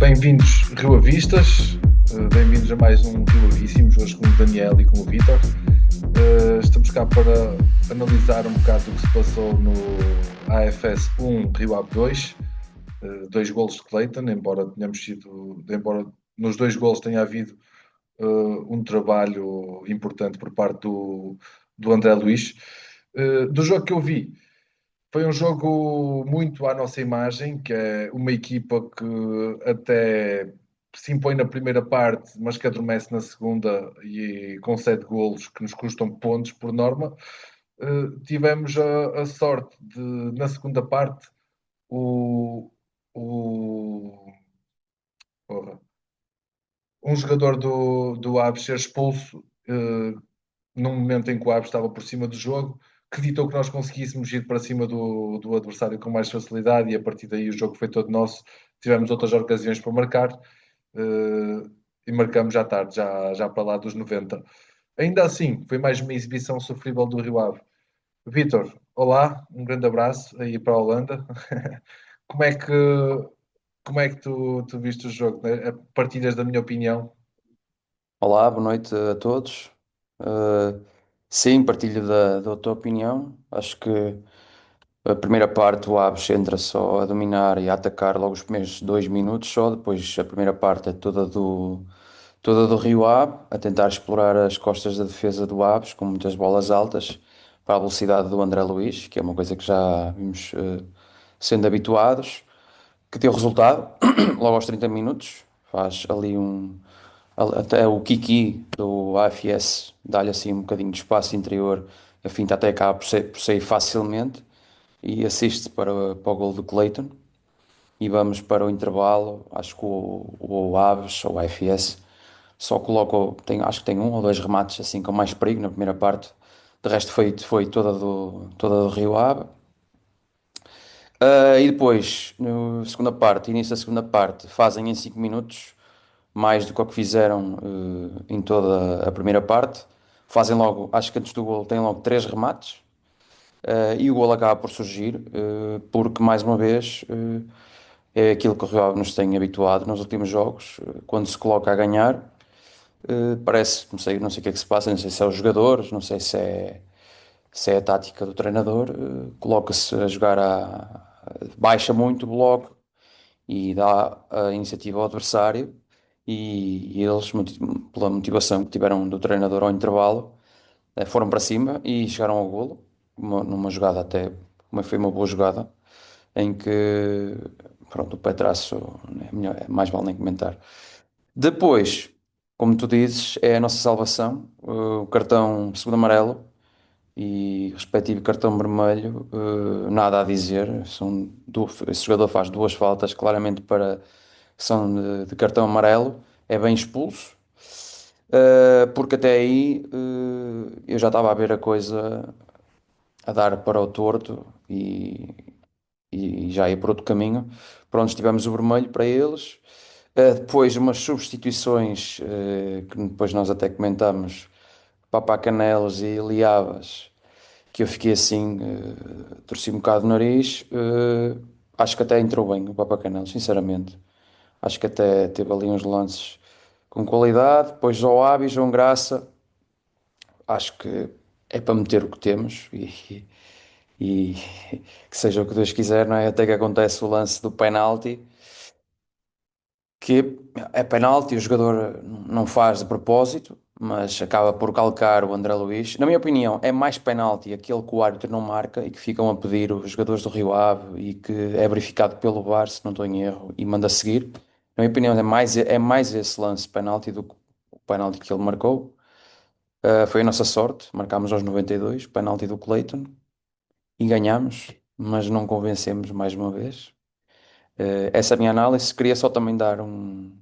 Bem-vindos, Rio Avistas, bem-vindos a mais um Rio Avíssimos, hoje com o Daniel e com o Vítor. Estamos cá para analisar um bocado do que se passou no AFS 1 Rio Ave 2, dois golos de Clayton, embora nos dois golos tenha havido um trabalho importante por parte do André Luís. Do jogo que eu vi, foi um jogo muito à nossa imagem, que é uma equipa que até se impõe na primeira parte, mas que adormece na segunda e concede golos que nos custam pontos por norma. Tivemos a sorte de, na segunda parte, o, o, porra, um jogador do Aves ser expulso num momento em que o Aves estava por cima do jogo, que ditou que nós conseguíssemos ir para cima do adversário com mais facilidade e a partir daí o jogo foi todo nosso. Tivemos outras ocasiões para marcar e marcamos já tarde, já para lá dos 90. Ainda assim, foi mais uma exibição sofrível do Rio Ave. Vítor, olá, um grande abraço aí para a Holanda. Como é que, como é que tu viste o jogo, né? Partilhas da minha opinião? Olá, boa noite a todos. Uh, sim, partilho da tua opinião. Acho que a primeira parte o Aves entra só a dominar e a atacar logo os primeiros 2 minutos só. Depois a primeira parte é toda do Rio Ave, a tentar explorar as costas da defesa do Aves com muitas bolas altas para a velocidade do André Luís, que é uma coisa que já vimos sendo habituados, que deu resultado logo aos 30 minutos. Faz ali até o Kiki do AFS dá-lhe assim um bocadinho de espaço interior, a finta até acaba por sair facilmente e assiste para o gol do Clayton. E vamos para o intervalo. Acho que o Aves, ou o AFS, só colocou, acho que tem um ou dois remates assim com mais perigo na primeira parte. De resto foi toda do Rio Ave. E depois, na segunda parte, início da segunda parte, fazem em 5 minutos mais do que o que fizeram em toda a primeira parte. Fazem logo, acho que antes do gol, têm logo três remates. E o gol acaba por surgir, porque mais uma vez é aquilo que o Rio Ave nos tem habituado nos últimos jogos. Quando se coloca a ganhar, parece, não sei o que é que se passa, não sei se é os jogadores, não sei se é a tática do treinador, coloca-se a jogar baixa muito o bloco e dá a iniciativa ao adversário e eles, pela motivação que tiveram do treinador ao intervalo, foram para cima e chegaram ao golo, numa jogada até, foi uma boa jogada, em que, pronto, o Petraço, mais vale nem comentar. Depois, como tu dizes, é a nossa salvação, o cartão segundo amarelo e respectivo cartão vermelho, nada a dizer. Esse jogador faz duas faltas, claramente que são de cartão amarelo, é bem expulso. Porque até aí eu já estava a ver a coisa a dar para o torto e já ia por outro caminho. Pronto, tivemos o vermelho para eles. Depois umas substituições que depois nós até comentamos, Papacanelos e Liabas, que eu fiquei assim, torci um bocado o nariz. Acho que até entrou bem o Papacanelos, sinceramente. Acho que até teve ali uns lances com qualidade. Depois ao Abi, João Graça, acho que é para meter o que temos e que seja o que Deus quiser, não é? Até que acontece o lance do penalti, que é penalti, o jogador não faz de propósito, mas acaba por calcar o André Luís. Na minha opinião, é mais penalti aquele que o árbitro não marca e que ficam a pedir os jogadores do Rio Ave e que é verificado pelo VAR, se não estou em erro, e manda seguir. Na minha opinião, é mais esse lance penalti do que o penalti que ele marcou. Foi a nossa sorte, marcámos aos 92, penalti do Clayton e ganhámos, mas não convencemos mais uma vez. Essa é a minha análise. Queria só também dar um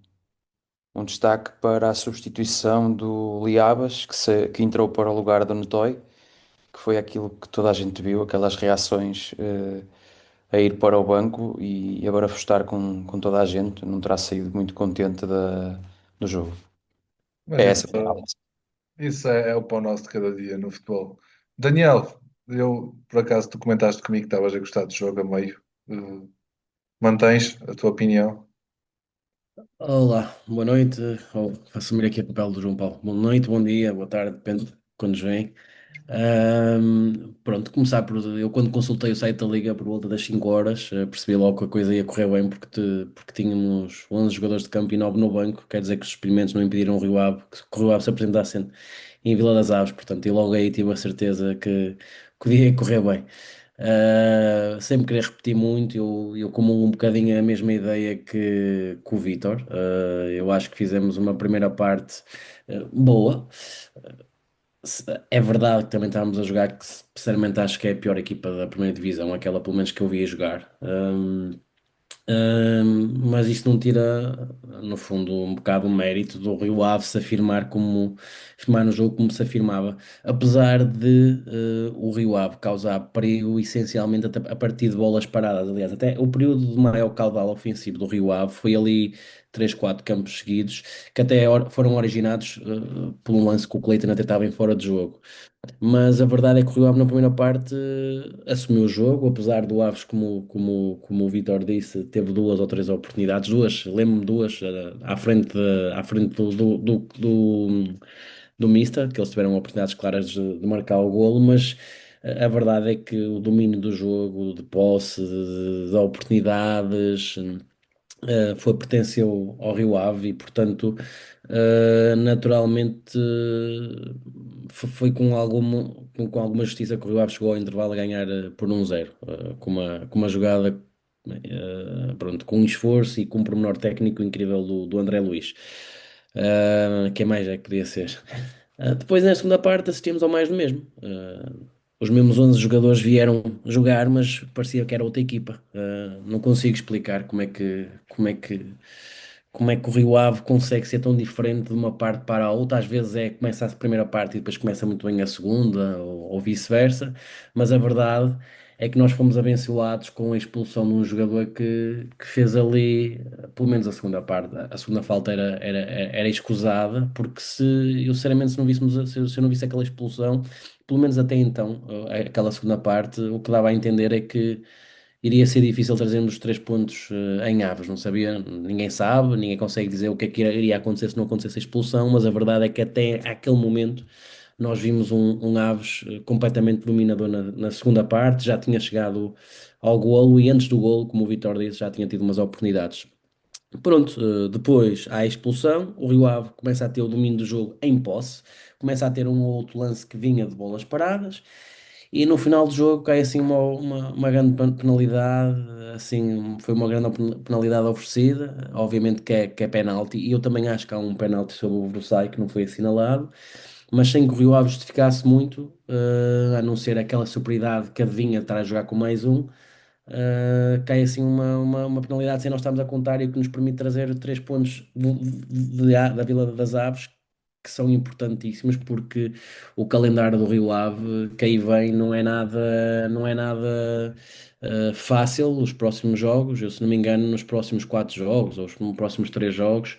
destaque para a substituição do Liabas, que entrou para o lugar do Notói, que foi aquilo que toda a gente viu, aquelas reações a ir para o banco e a barafustar com toda a gente. Não terá saído muito contente do jogo. Mas É isso essa a minha análise. Isso é o pão nosso de cada dia no futebol. Daniel, por acaso, tu comentaste comigo que estavas a gostar do jogo a meio. Mantens a tua opinião? Olá, boa noite. Vou assumir aqui o papel do João Paulo. Boa noite, bom dia, boa tarde, depende de quando nos vem. Pronto, começar por. Eu, quando consultei o site da Liga por volta das 5 horas, percebi logo que a coisa ia correr bem porque tínhamos 11 jogadores de campo e 9 no banco. Quer dizer que os experimentos não impediram que o Rio Ave se apresentasse em Vila das Aves. Portanto, e logo aí tive a certeza que o dia ia correr bem. Sempre queria repetir muito, eu como um bocadinho a mesma ideia que o Vítor. Eu acho que fizemos uma primeira parte boa. É verdade que também estávamos a jogar, que sinceramente acho que é a pior equipa da primeira divisão, aquela pelo menos que eu vi a jogar. Mas isto não tira, no fundo, um bocado o mérito do Rio Ave se afirmar no jogo como se afirmava. Apesar de o Rio Ave causar perigo essencialmente a partir de bolas paradas. Aliás, até o período de maior caudal ofensivo do Rio Ave foi ali 3 4 campos seguidos, que até foram originados por um lance que o Cleiton até estava em fora de jogo. Mas a verdade é que o Rio Ave na primeira parte assumiu o jogo, apesar do Aves, como o Vítor disse, teve duas ou três oportunidades, duas, lembro-me duas, à frente do Mista, que eles tiveram oportunidades claras de marcar o golo, mas a verdade é que o domínio do jogo, de posse, de oportunidades, pertenceu ao Rio Ave e, portanto, naturalmente foi com alguma justiça que o Rio Ave chegou ao intervalo a ganhar por 1-0, com uma jogada, pronto, com um esforço e com um pormenor técnico incrível do André Luiz. Quem mais é que podia ser? Depois, na segunda parte, assistimos ao mais do mesmo. Os mesmos 11 jogadores vieram jogar, mas parecia que era outra equipa. Não consigo explicar como é que o Rio Ave consegue ser tão diferente de uma parte para a outra. Às vezes começa a primeira parte e depois começa muito bem a segunda, ou vice-versa, mas a verdade é que nós fomos abençoados com a expulsão de um jogador que fez ali, pelo menos a segunda parte, a segunda falta era escusada, porque se eu sinceramente se eu não visse aquela expulsão, pelo menos até então, aquela segunda parte, o que dava a entender é que iria ser difícil trazermos os 3 pontos em Aves. Não sabia, ninguém sabe, ninguém consegue dizer o que é que iria acontecer se não acontecesse a expulsão, mas a verdade é que até aquele momento nós vimos um Aves completamente dominador na segunda parte, já tinha chegado ao golo e antes do golo, como o Vitor disse, já tinha tido umas oportunidades. Pronto, depois há a expulsão, o Rio Ave começa a ter o domínio do jogo em posse, começa a ter um ou outro lance que vinha de bolas paradas, e no final do jogo cai assim uma grande penalidade, assim, foi uma grande penalidade oferecida, obviamente que é penalti, e eu também acho que há um penalti sobre o Versailles que não foi assinalado, mas sem que o Rio Ave justificasse muito, a não ser aquela superioridade que adivinha de estar a jogar com mais um. Cai assim uma penalidade sem nós estarmos a contar e que nos permite trazer 3 pontos da Vila das Aves, que são importantíssimos porque o calendário do Rio Ave que aí vem não é nada fácil. Os próximos jogos, eu se não me engano, nos próximos 4 jogos ou nos próximos 3 jogos,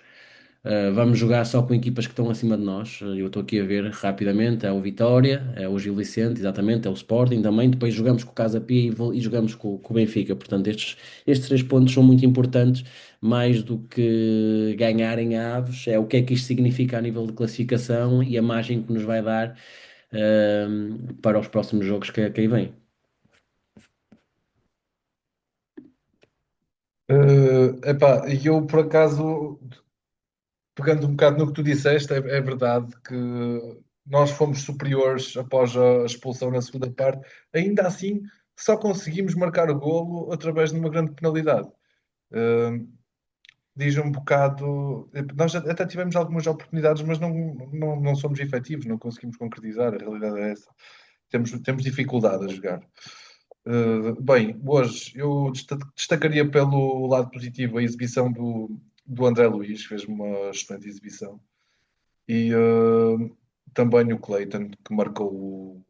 vamos jogar só com equipas que estão acima de nós. Eu estou aqui a ver rapidamente: é o Vitória, é o Gil Vicente, exatamente, é o Sporting também. Depois jogamos com o Casa Pia e jogamos com o Benfica. Portanto, estes 3 pontos são muito importantes, mais do que ganharem a Aves. É o que é que isto significa a nível de classificação e a margem que nos vai dar, para os próximos jogos que aí vêm. Epá, e eu por acaso, pegando um bocado no que tu disseste, é verdade que nós fomos superiores após a expulsão na segunda parte. Ainda assim, só conseguimos marcar o golo através de uma grande penalidade. Uh, Diz um bocado. Nós até tivemos algumas oportunidades, mas não somos efetivos, não conseguimos concretizar. A realidade é essa. Temos dificuldade a jogar. Bem, hoje eu destacaria pelo lado positivo a exibição do André Luiz, fez uma excelente exibição. E também o Cleiton, que marcou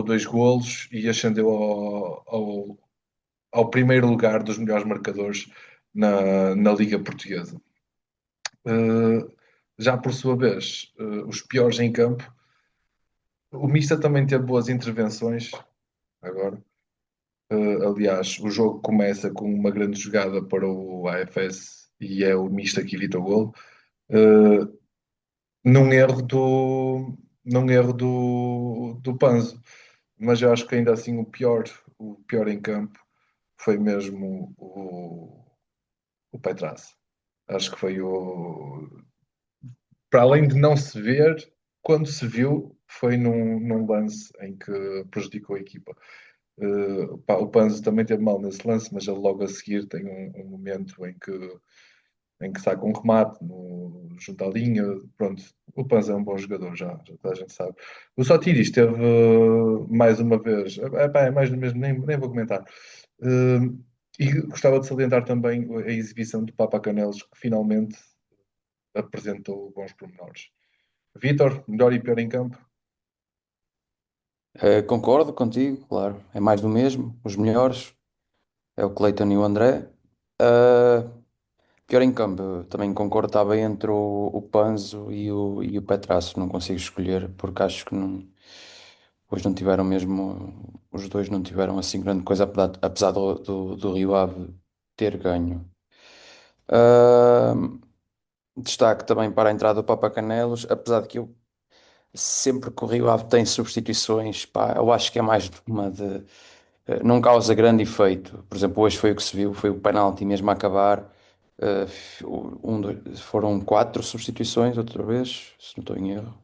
2 golos e ascendeu ao primeiro lugar dos melhores marcadores na Liga Portuguesa. Já por sua vez, os piores em campo, o Mista também teve boas intervenções agora. Aliás, o jogo começa com uma grande jogada para o AFS e é o misto que evita o golo, eh, num erro do Panzo. Mas eu acho que ainda assim o pior em campo foi mesmo o Petraz. Acho que foi o. Para além de não se ver, quando se viu, foi num lance em que prejudicou a equipa. Pá, o Panzo também teve mal nesse lance, mas ele logo a seguir tem um momento em que saca um remate junto à linha. Pronto, o Panzo é um bom jogador, já toda a gente sabe. O Sotiris teve mais uma vez, pá, é mais do mesmo, nem vou comentar. E gostava de salientar também a exibição do Papa Canelos, que finalmente apresentou bons pormenores. Vítor, melhor e pior em campo? Concordo contigo, claro. É mais do mesmo. Os melhores é o Cleiton e o André. Uh, Pior em campo, eu também concordo, estava entre o Panzo e o Petrasso. Não consigo escolher porque acho que não, hoje não tiveram mesmo. Os dois não tiveram assim grande coisa, apesar do Rio Ave ter ganho. Uh, Destaque também para a entrada do Papa Canelos, apesar de que eu sempre que o Rio Ave tem substituições, pá, eu acho que é mais de uma de. Não causa grande efeito. Por exemplo, hoje foi o que se viu, foi o penalti mesmo a acabar. Foram quatro substituições outra vez, se não estou em erro.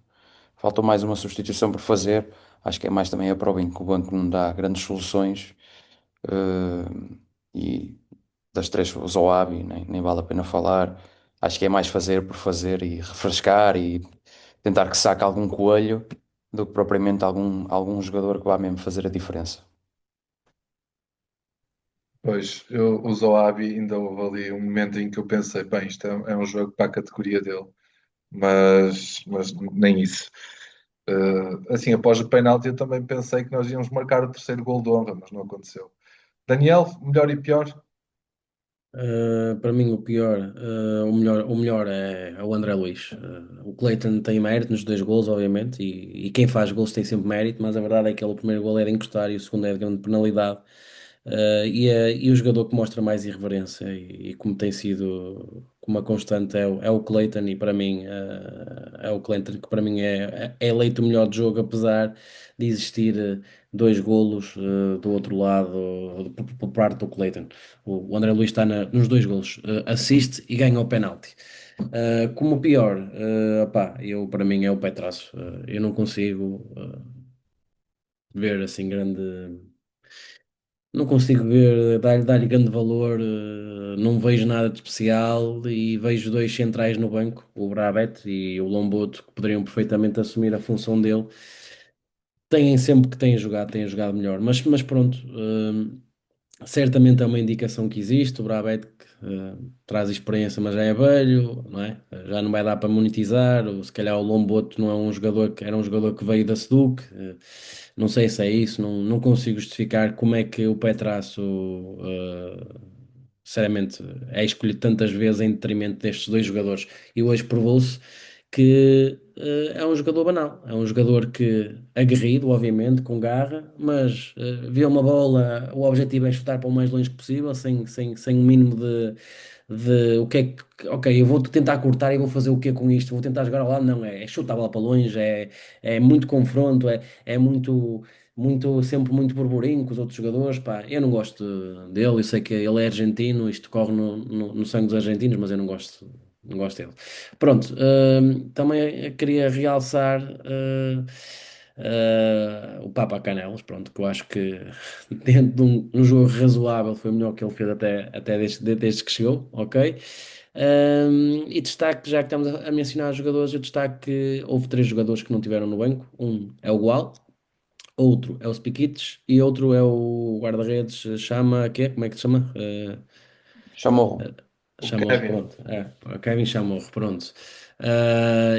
Faltou mais uma substituição por fazer. Acho que é mais também a prova em que o banco não dá grandes soluções. E das três, o Zoabi, nem vale a pena falar. Acho que é mais fazer por fazer e refrescar e tentar que saque algum coelho do que propriamente algum jogador que vá mesmo fazer a diferença. Pois, o Zoabi ainda houve ali um momento em que eu pensei, bem, isto é um jogo para a categoria dele, mas nem isso. Assim, após o penalti, eu também pensei que nós íamos marcar o terceiro gol de honra, mas não aconteceu. Daniel, melhor e pior? Para mim, o melhor é o André Luiz. O Cleiton tem mérito nos dois gols, obviamente, e quem faz gols tem sempre mérito, mas a verdade é que o primeiro gol é de encostar e o segundo é de grande penalidade. E o jogador que mostra mais irreverência e como tem sido como uma constante é o Cleiton, e para mim é o Cleiton que para mim é eleito o melhor de jogo, apesar de existir dois golos do outro lado por parte do Cleiton. O André Luiz está nos dois golos, assiste e ganha o penalti. Como pior, para mim é o Petraço. Eu não consigo ver assim grande. Não consigo ver, dar-lhe grande valor, não vejo nada de especial e vejo dois centrais no banco, o Brabet e o Lomboto, que poderiam perfeitamente assumir a função dele. Têm sempre que têm jogado melhor, mas pronto, certamente é uma indicação que existe. O Brabet que, traz experiência, mas já é velho, não é? Já não vai dar para monetizar. Ou se calhar o Lomboto não é um jogador que era um jogador que veio da SEDUC. Não sei se é isso, não consigo justificar como é que o Petraço, sinceramente, é escolhido tantas vezes em detrimento destes dois jogadores. E hoje provou-se que é um jogador banal, é um jogador que aguerrido, obviamente, com garra, mas vê uma bola, o objetivo é chutar para o mais longe que possível, sem um mínimo de o que é que, ok, eu vou tentar cortar e vou fazer o quê com isto? Vou tentar jogar ao lado? Não, é chutar a bola para longe, é muito confronto, é sempre muito burburinho com os outros jogadores, pá, eu não gosto dele, eu sei que ele é argentino, isto corre no sangue dos argentinos, mas eu não gosto dele. Pronto, também queria realçar o Papa Canelos, pronto, que eu acho que dentro de um jogo razoável foi o melhor que ele fez até desde que chegou, ok? E destaque, já que estamos a mencionar os jogadores, eu destaque que houve três jogadores que não tiveram no banco. Um é o Gual, outro é o Spikic e outro é o guarda-redes, como é que se chama? Chamorro. O Chamorro, Kevin. pronto. O Kevin Chamorro, pronto.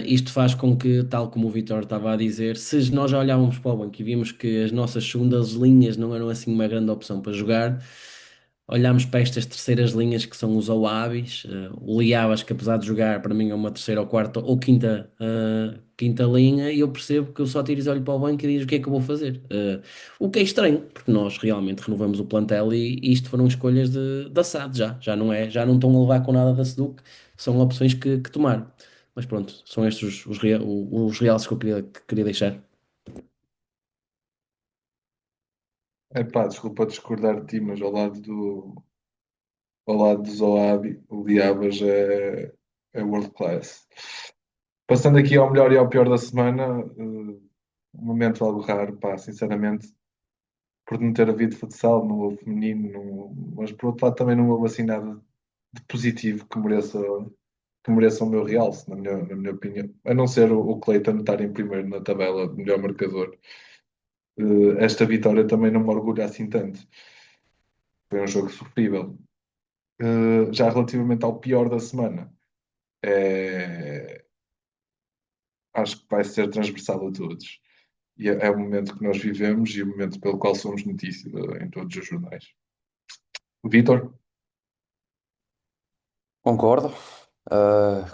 Isto faz com que, tal como o Vitor estava a dizer, se nós já olhávamos para o banco e vimos que as nossas segundas linhas não eram assim uma grande opção para jogar, olhámos para estas terceiras linhas que são os Ouabis, o Liabas, que apesar de jogar, para mim é uma terceira ou quarta ou quinta quinta linha e eu percebo que eu só tiro e olho para o banco e digo o que é que eu vou fazer. O que é estranho, porque nós realmente renovamos o plantel e isto foram escolhas da SAD já não é, já não estão a levar com nada da SEDUC, são opções que tomaram. Mas pronto, são estes os realces que queria deixar. Epá, desculpa discordar de ti, mas ao lado do Zoabi, o Diabas é world class. Passando aqui ao melhor e ao pior da semana, um momento algo raro, pá, sinceramente, por não ter havido futsal, não houve feminino, mas por outro lado também não houve assim nada de positivo que mereça o meu realce, na minha opinião. A não ser o Cleiton estar em primeiro na tabela de melhor marcador. Esta vitória também não me orgulha assim tanto. Foi um jogo sofrível. Já relativamente ao pior da semana, é, acho que vai ser transversal a todos. E é o momento que nós vivemos e o momento pelo qual somos notícia em todos os jornais. Vítor, Concordo.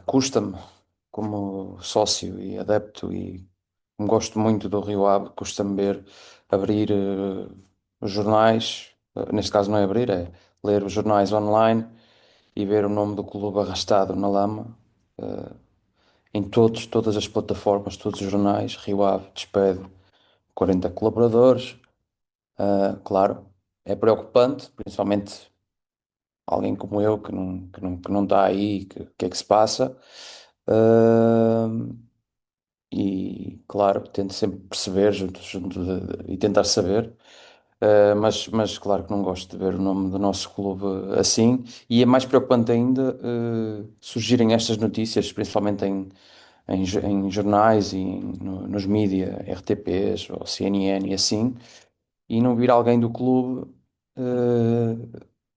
Custa-me, como sócio e adepto, e como gosto muito do Rio Ave, custa-me ver abrir os jornais, neste caso não é abrir, é ler os jornais online e ver o nome do clube arrastado na lama, em todas as plataformas, todos os jornais. Rio Ave despede 40 colaboradores. Claro, é preocupante, principalmente alguém como eu que não está aí, que é que se passa. Ah, e claro, tento sempre perceber e tentar saber. Mas claro que não gosto de ver o nome do nosso clube assim, e é mais preocupante ainda surgirem estas notícias, principalmente em jornais e nos mídia, RTPs ou CNN e assim, e não vir alguém do clube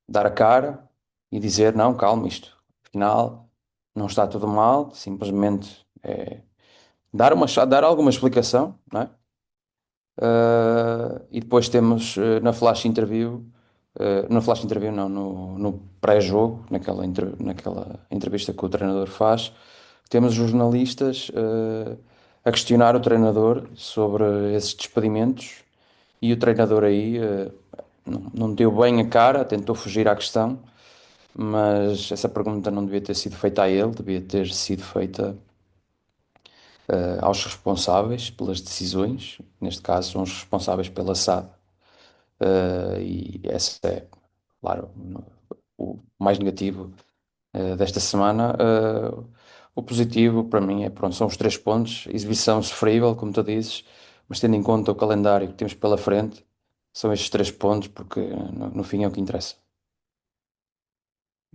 dar a cara e dizer, não, calma, isto, afinal, não está tudo mal, simplesmente dar alguma explicação, não é? E depois temos na flash interview não, no pré-jogo, naquela entrevista que o treinador faz, temos jornalistas a questionar o treinador sobre esses despedimentos, e o treinador aí não deu bem a cara, tentou fugir à questão, mas essa pergunta não devia ter sido feita a ele, devia ter sido feita aos responsáveis pelas decisões, neste caso são os responsáveis pela SAD. E esse é, claro, o mais negativo desta semana. O positivo para mim é, pronto, são os 3 pontos, exibição sofrível, como tu dizes, mas tendo em conta o calendário que temos pela frente, são estes 3 pontos, porque no fim é o que interessa.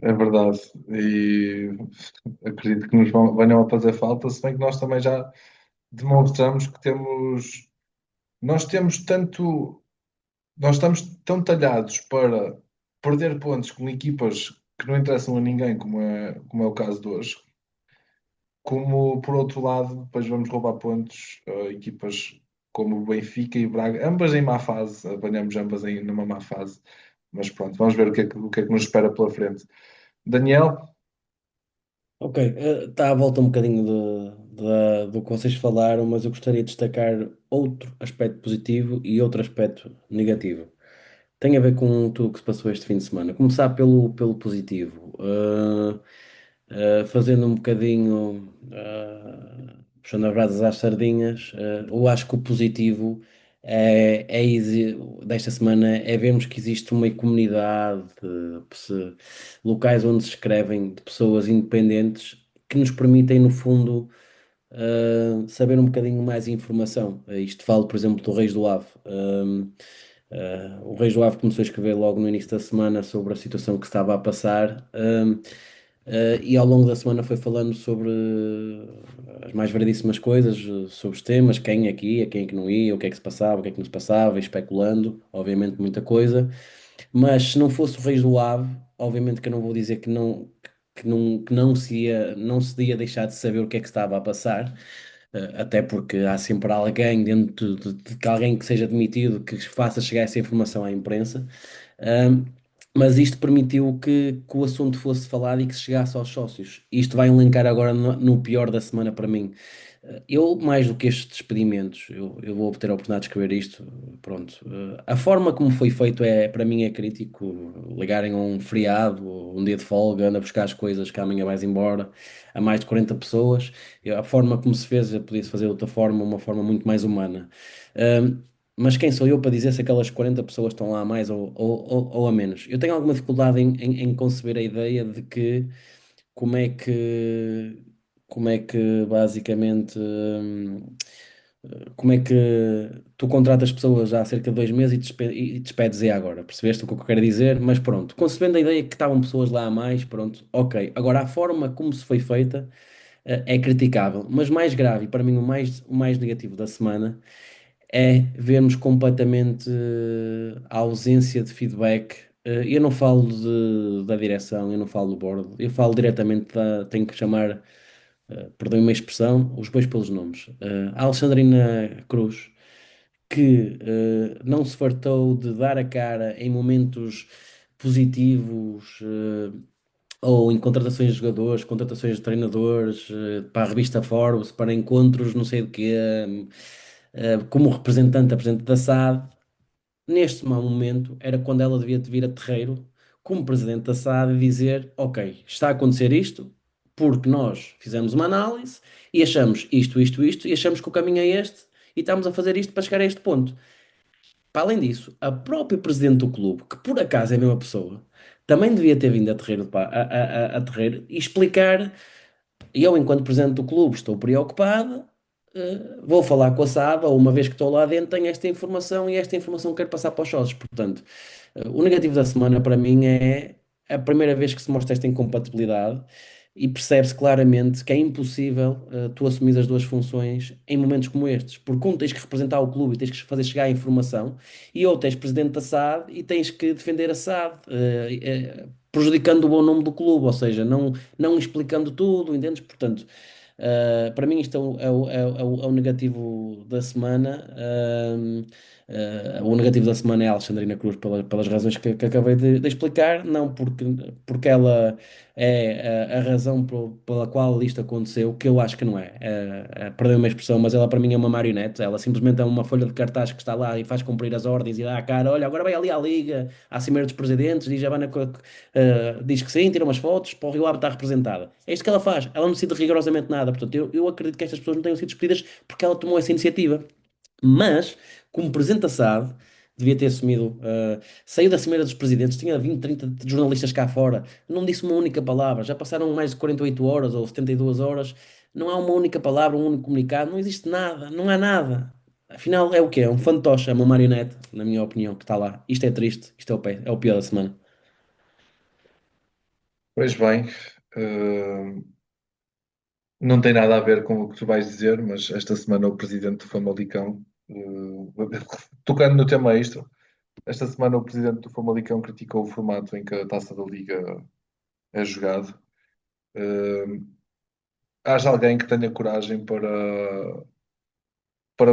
é verdade. E acredito que nos venham a fazer falta, se bem que nós também já demonstramos que nós temos tanto, nós estamos tão talhados para perder pontos com equipas que não interessam a ninguém, como é o caso de hoje, como por outro lado, depois vamos roubar pontos a equipas como o Benfica e o Braga, ambas em má fase, apanhamos ambas numa má fase, mas pronto, vamos ver o que é que nos espera pela frente. Daniel, Ok, está à volta um bocadinho do que vocês falaram, mas eu gostaria de destacar outro aspecto positivo e outro aspecto negativo. Tem a ver com tudo o que se passou este fim de semana. Começar pelo positivo. Fazendo um bocadinho, puxando as brasas às sardinhas, eu acho que o positivo desta semana é vermos que existe uma comunidade locais onde se escrevem de pessoas independentes que nos permitem, no fundo, saber um bocadinho mais informação. Isto falo, por exemplo, do Reis do Ave. O Reis do Ave começou a escrever logo no início da semana sobre a situação que estava a passar, e ao longo da semana foi falando sobre as mais variedíssimas coisas, sobre os temas, quem aqui, a quem é que não ia, o que é que se passava, o que é que não se passava, e especulando, obviamente, muita coisa. Mas se não fosse o Reis do Ave, obviamente que eu não vou dizer que não se ia deixar de saber o que é que estava a passar, até porque há sempre alguém dentro de que alguém que seja demitido que faça chegar essa informação à imprensa. Ahm, mas isto permitiu que o assunto fosse falado e que se chegasse aos sócios. Isto vai elencar agora no pior da semana para mim. Eu, mais do que estes despedimentos, eu vou ter a oportunidade de escrever isto, pronto. A forma como foi feito para mim é crítico. Ligarem a um feriado, um dia de folga, anda buscar as coisas que amanhã vais embora, a mais de 40 pessoas. A forma como se fez, podia-se fazer de outra forma, uma forma muito mais humana. Ahm, mas quem sou eu para dizer se aquelas 40 pessoas estão lá a mais ou a menos? Eu tenho alguma dificuldade em conceber a ideia de que como é que, como é que basicamente, como é que tu contratas pessoas há cerca de 2 meses e despedes e agora? Percebeste o que eu quero dizer? Mas pronto, concebendo a ideia que estavam pessoas lá a mais, pronto, ok. Agora, a forma como se foi feita, é criticável, mas mais grave, e para mim o mais negativo da semana, é vermos completamente a ausência de feedback. Eu não falo da direção, eu não falo do board, eu falo diretamente tenho que chamar, perdoem-me a expressão, os bois pelos nomes. A Alexandrina Cruz, que não se fartou de dar a cara em momentos positivos, ou em contratações de jogadores, contratações de treinadores, para a revista Forbes, para encontros, não sei do quê, como representante da SAD. Neste mau momento era quando ela devia de vir a terreiro, como presidente da SAD, e dizer: Ok, está a acontecer isto, porque nós fizemos uma análise e achamos isto, e achamos que o caminho é este, e estamos a fazer isto para chegar a este ponto. Para além disso, a própria presidente do clube, que por acaso é a mesma pessoa, também devia ter vindo a terreiro, a terreiro e explicar. E eu, enquanto presidente do clube, estou preocupado. Vou falar com a SAD, ou uma vez que estou lá dentro, tenho esta informação e esta informação quero passar para os sócios. Portanto, o negativo da semana para mim é a primeira vez que se mostra esta incompatibilidade e percebe-se claramente que é impossível tu assumir as duas funções em momentos como estes, porque tens que representar o clube e tens que fazer chegar a informação, e outro tens presidente da SAD e tens que defender a SAD, prejudicando o bom nome do clube, ou seja, não explicando tudo, entendes? Portanto, para mim, isto é o negativo da semana. O negativo da semana é a Alexandrina Cruz, pelas razões que acabei de explicar, não porque ela é a razão pela qual isto aconteceu, que eu acho que não é. Perdeu uma expressão, mas ela para mim é uma marionete. Ela simplesmente é uma folha de cartaz que está lá e faz cumprir as ordens e dá a cara: olha, agora vai ali à Liga, à Cimeira dos Presidentes, diz a Havana diz que sim, tira umas fotos, para o Rio Ave está representada. É isto que ela faz. Ela não decide rigorosamente nada. Portanto, eu acredito que estas pessoas não tenham sido despedidas porque ela tomou essa iniciativa. Mas, como presidente da SAD, devia ter assumido. Saiu da Cimeira dos Presidentes, tinha 20, 30 jornalistas cá fora, não disse uma única palavra. Já passaram mais de 48 horas ou 72 horas, não há uma única palavra, um único comunicado, não existe nada, não há nada. Afinal, é o quê? É um fantoche, é uma marionete, na minha opinião, que está lá. Isto é triste, isto é o pior da semana. Pois bem, eh, não tem nada a ver com o que tu vais dizer, mas esta semana o presidente do Famalicão, tocando no tema extra, esta semana o presidente do Famalicão criticou o formato em que a Taça da Liga é jogado. Eh, Haja alguém que tenha coragem para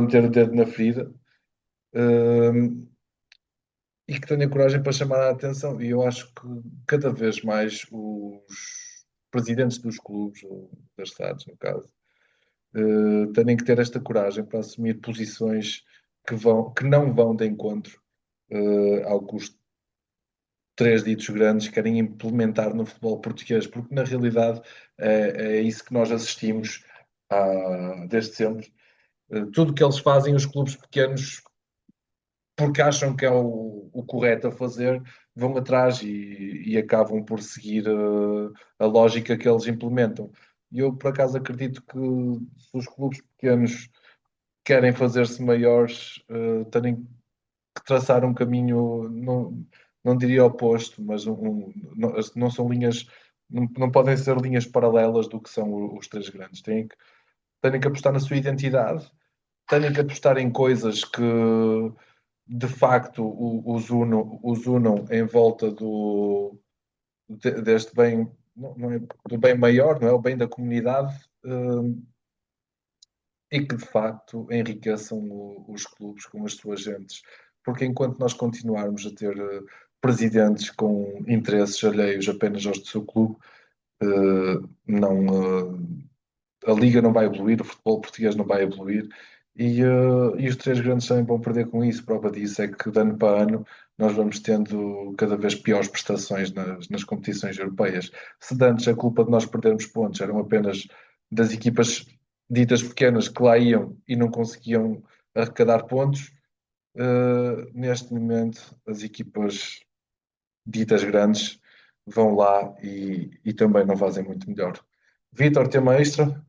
meter o dedo na ferida, eh, e que tenha coragem para chamar a atenção. E eu acho que cada vez mais os presidentes dos clubes, ou das SADs, no caso, têm que ter esta coragem para assumir posições que não vão de encontro ao que os três ditos grandes querem implementar no futebol português, porque na realidade é isso que nós assistimos desde sempre. Tudo que eles fazem, os clubes pequenos, porque acham que é o correto a fazer, vão atrás e acabam por seguir a lógica que eles implementam. E eu, por acaso, acredito que se os clubes pequenos querem fazer-se maiores, têm que traçar um caminho, não diria oposto, mas não são linhas, não podem ser linhas paralelas do que são os três grandes. Têm que apostar na sua identidade, têm que apostar em coisas que de facto os unam em volta deste bem, não é, do bem maior, não é? O bem da comunidade, e que de facto enriqueçam os clubes com as suas gentes. Porque enquanto nós continuarmos a ter presidentes com interesses alheios apenas aos do seu clube, não, a Liga não vai evoluir, o futebol português não vai evoluir e os três grandes também vão perder com isso. Prova disso é que de ano para ano nós vamos tendo cada vez piores prestações nas competições europeias. Se de antes a culpa de nós perdermos pontos eram apenas das equipas ditas pequenas que lá iam e não conseguiam arrecadar pontos, neste momento as equipas ditas grandes vão lá e também não fazem muito melhor. Vítor, tema extra?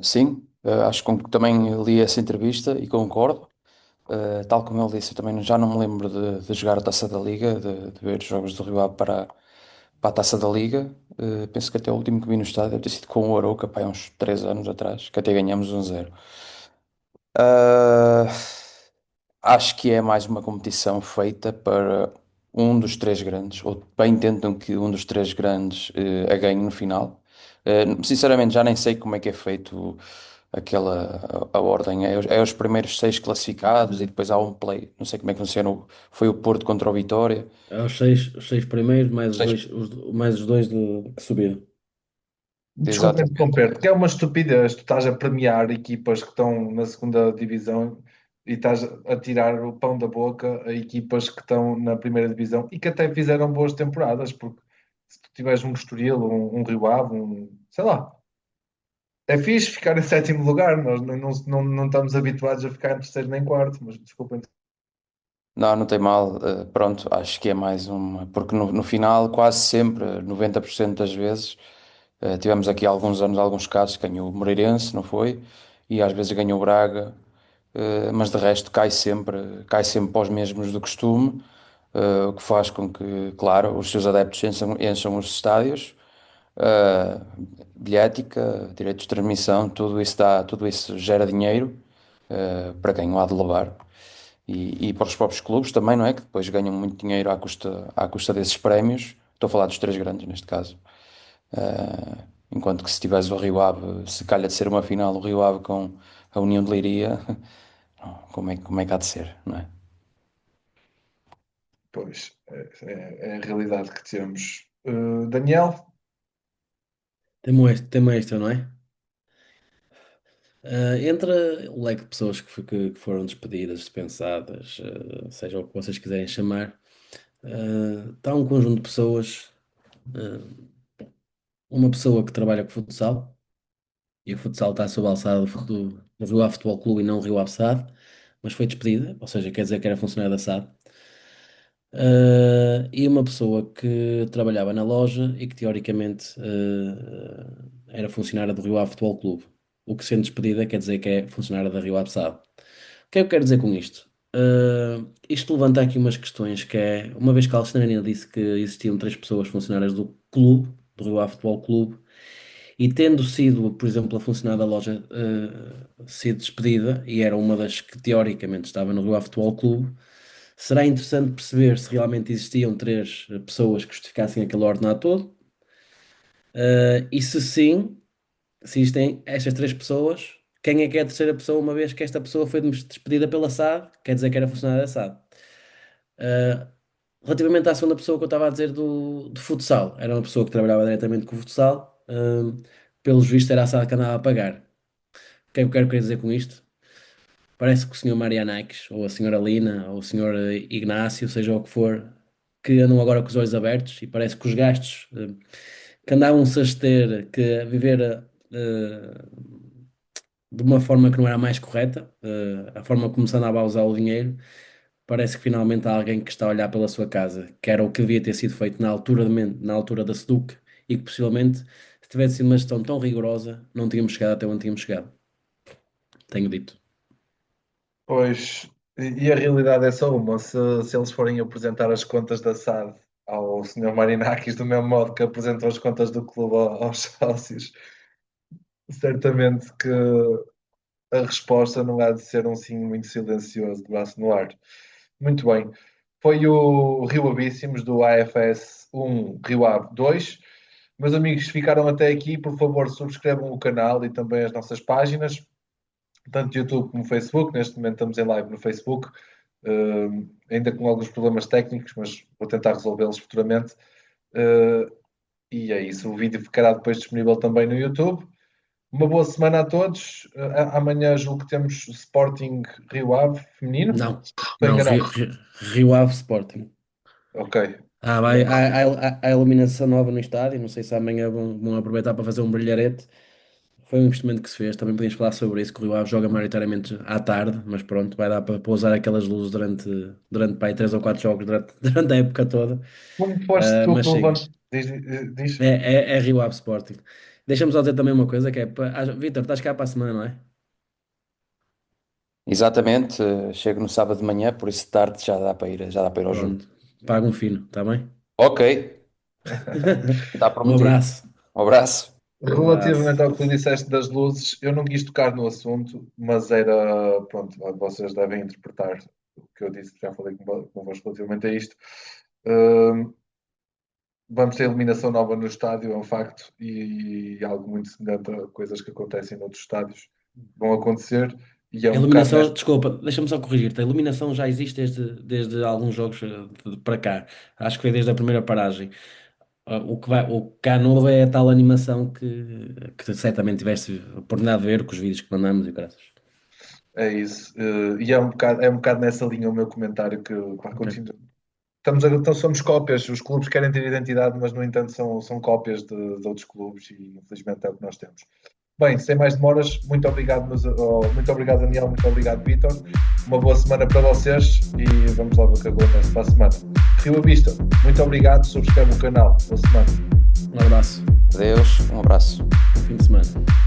Sim, acho que também li essa entrevista e concordo. Tal como ele disse, eu também já não me lembro de jogar a Taça da Liga, de ver os jogos do Rio Ave para a Taça da Liga. Penso que até o último que vi no estádio deve ter sido com o Arouca, pá, há uns 3 anos atrás, que até ganhamos 1-0. Ah, Acho que é mais uma competição feita para um dos três grandes, ou bem tentam que um dos três grandes a ganhe no final. Sinceramente, já nem sei como é que é feito a ordem. É os primeiros seis classificados e depois há um play. Não sei como é que funciona. Foi o Porto contra o Vitória. É os seis primeiros, mais os Seis, dois, mais os dois que subiram. Desculpa exatamente. interromper, porque é uma estupidez. Tu estás a premiar equipas que estão na segunda divisão e estás a tirar o pão da boca a equipas que estão na primeira divisão e que até fizeram boas temporadas, porque se tu tiveres um Estoril, um Rio Ave, sei lá, é fixe ficar em sétimo lugar. Nós não estamos habituados a ficar em terceiro nem quarto, mas desculpa. Não, não tem mal. Pronto, acho que é mais uma. Porque no final, quase sempre, 90% das vezes. Tivemos aqui há alguns anos, alguns casos, que ganhou o Moreirense, não foi? E às vezes ganhou o Braga, mas de resto cai sempre para os mesmos do costume, o que faz com que, claro, os seus adeptos encham os estádios, eh, bilhética, direitos de transmissão, tudo isso gera dinheiro, para quem o há de levar. E para os próprios clubes também, não é? Que depois ganham muito dinheiro à custa desses prémios. Estou a falar dos três grandes neste caso. Enquanto que se tivesse o Rio Ave, se calhar de ser uma final, o Rio Ave com a União de Leiria, como é que há de ser, não é? Pois, é a realidade que temos. Daniel, Tema extra, não é? Entre o leque de pessoas que foram despedidas, dispensadas, seja o que vocês quiserem chamar, está um conjunto de pessoas, uh, uma pessoa que trabalha com futsal, e o futsal está sob a alçada do Rio Ave Futebol Clube e não Rio Ave SAD, mas foi despedida, ou seja, quer dizer que era funcionária da SAD. E uma pessoa que trabalhava na loja e que teoricamente era funcionária do Rio Ave Futebol Clube. O que sendo despedida quer dizer que é funcionária da Rio Ave SAD. O que é que eu quero dizer com isto? Isto levanta aqui umas questões que é, uma vez que a Alexandrina disse que existiam três pessoas funcionárias do clube, do Rio Ave Futebol Clube, e tendo sido, por exemplo, a funcionária da loja sido despedida, e era uma das que teoricamente estava no Rio Ave Futebol Clube, será interessante perceber se realmente existiam três pessoas que justificassem aquele ordenado todo, e se sim, se existem estas três pessoas, quem é que é a terceira pessoa, uma vez que esta pessoa foi despedida pela SAD, quer dizer que era funcionária da SAD. Uh, Relativamente à segunda pessoa que eu estava a dizer do futsal, era uma pessoa que trabalhava diretamente com o futsal, pelos vistos era a SAD que andava a pagar. O que é que eu quero dizer com isto? Parece que o senhor Marianakis, ou a senhora Lina, ou o senhor Ignácio, seja o que for, que andam agora com os olhos abertos e parece que os gastos que andavam-se a ter, que a viver de uma forma que não era a mais correta, a forma como se andava a usar o dinheiro, parece que finalmente há alguém que está a olhar pela sua casa, que era o que devia ter sido feito na altura da SEDUC e que possivelmente, se tivesse sido uma gestão tão rigorosa, não tínhamos chegado até onde tínhamos chegado. Tenho dito. pois, e a realidade é só uma. Se eles forem apresentar as contas da SAD ao senhor Marinakis, do mesmo modo que apresentou as contas do clube aos sócios, certamente que a resposta não há de ser um sim muito silencioso de braço no ar. Muito bem. Foi o Rio Abíssimos do AFS 1, Rio Ave 2. Meus amigos, ficaram até aqui. Por favor, subscrevam o canal e também as nossas páginas, tanto YouTube como Facebook. Neste momento estamos em live no Facebook, ainda com alguns problemas técnicos, mas vou tentar resolvê-los futuramente. Uh, E é isso, o vídeo ficará depois disponível também no YouTube. Uma boa semana a todos. Amanhã julgo que temos Sporting Rio Ave feminino. Não, Estou não, enganado. Rio Ave Sporting. Ok. Há iluminação nova no estádio, não sei se amanhã vão aproveitar para fazer um brilharete. Foi um investimento que se fez, também podíamos falar sobre isso, que o Rio Ave joga maioritariamente à tarde, mas pronto, vai dar para usar aquelas luzes durante pá, aí 3 ou 4 jogos durante a época toda. Como foste tu Mas que sim, levantaste? Diz. é Rio Ave Sporting. Deixa-me só dizer também uma coisa, que é, Vítor, estás cá para a semana, não é? Exatamente, chego no sábado de manhã, por isso tarde já dá para ir ao jogo. Pronto, paga um fino, está bem? Ok, está Um prometido. abraço. Um abraço. Um abraço. Relativamente ao que tu disseste das luzes, eu não quis tocar no assunto, mas era, pronto, vocês devem interpretar o que eu disse, já falei convosco relativamente a isto. Hum, Vamos ter eliminação nova no estádio, é um facto, e algo muito semelhante a coisas que acontecem noutros estádios vão acontecer, e é A um bocado iluminação, nesta. desculpa, deixa-me só corrigir-te. A iluminação já existe desde alguns jogos para cá. Acho que foi desde a primeira paragem. O que há novo é a tal animação que certamente tiveste a oportunidade de ver com os vídeos que mandamos e graças. É isso. E é um bocado nessa linha o meu comentário que pá, Ok. então somos cópias, os clubes querem ter identidade, mas no entanto são cópias de outros clubes e infelizmente é o que nós temos. Bem, sem mais demoras, muito obrigado, muito obrigado Daniel, muito obrigado Vitor. Uma boa semana para vocês e vamos lá ver o que acontece para a semana. Rio à Vista, muito obrigado, subscreve o canal. Boa semana. Um abraço. Adeus, um abraço. Bom fim de semana.